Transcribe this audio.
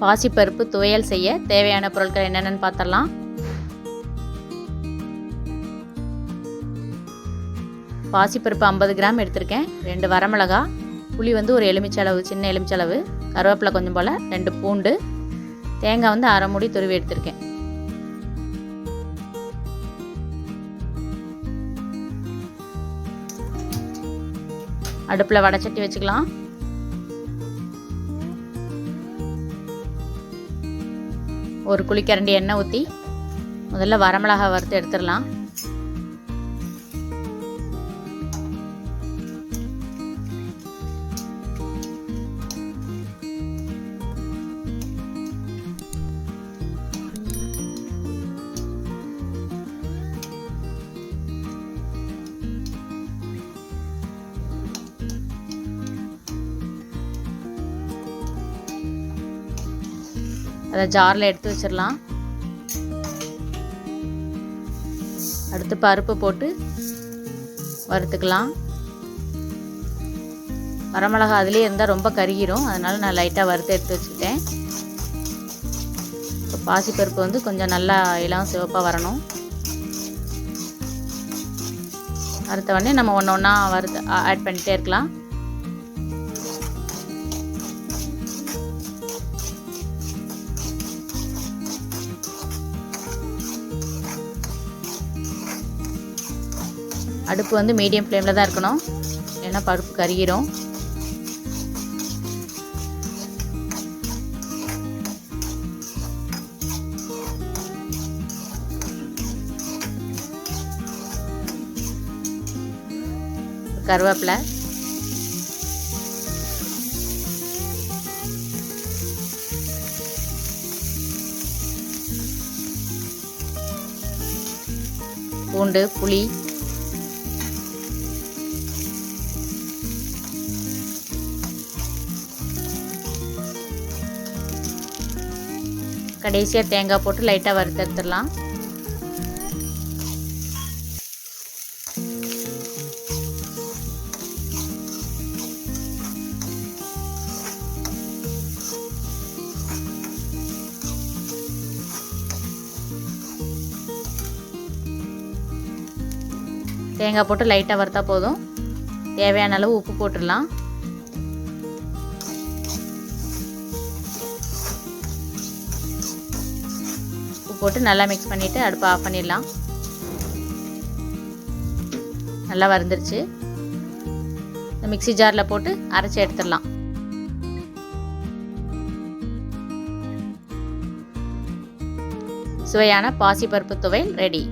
பாசி பருப்பு துவையல் செய்ய தேவையான பொருட்கள் என்னென்னு பார்த்துடலாம். பாசிப்பருப்பு 50 கிராம் எடுத்திருக்கேன். 2 வரமிளகா, புளி ஒரு எலுமிச்சளவு, சின்ன எலுமிச்சளவு, கருவேப்பிலை கொஞ்சம் போல், 2 பூண்டு, தேங்காய் அரை மூடி துருவி எடுத்திருக்கேன். அடுப்பில் வடைச்சட்டி வச்சுக்கலாம். ஒரு குழிக்கரண்டி எண்ணெய் ஊற்றி முதல்ல வரமிளகாய் வறுத்து எடுத்துடலாம். அதை ஜாரில் எடுத்து வச்சிடலாம். அடுத்து பருப்பு போட்டு வறுத்துக்கலாம். வரமிளகா அதுலேயே இருந்தால் ரொம்ப கருகிரும், அதனால் நான் லைட்டாக வறுத்து எடுத்து வச்சுக்கிட்டேன். இப்போ பாசிப்பருப்பு கொஞ்சம் நல்லா இளம் சிவப்பாக வரணும். வறுத்த உடனே நம்ம ஒன்று ஒன்றா வறுத்து ஆட் பண்ணிகிட்டே இருக்கலாம். அடுப்பு மீடியம் ஃப்ளேமில் தான் இருக்கணும், ஏன்னா பருப்பு கருகிரும். கருவேப்பிலை, பூண்டு, புளி, கடைசியாக தேங்காய் போட்டு லைட்டாக வறுத்து எடுத்துடலாம். தேங்காய் போட்டு லைட்டாக வறுத்தா போதும். தேவையான அளவு உப்பு போட்டுடலாம். போட்டு நல்லா மிக்ஸ் பண்ணிவிட்டு அடுப்பை ஆஃப் பண்ணிடலாம். நல்லா வறுந்துருச்சு. இந்த மிக்ஸி ஜாரில் போட்டு அரைச்சி எடுத்துடலாம். சுவையான பாசிப்பருப்பு துவையல் ரெடி.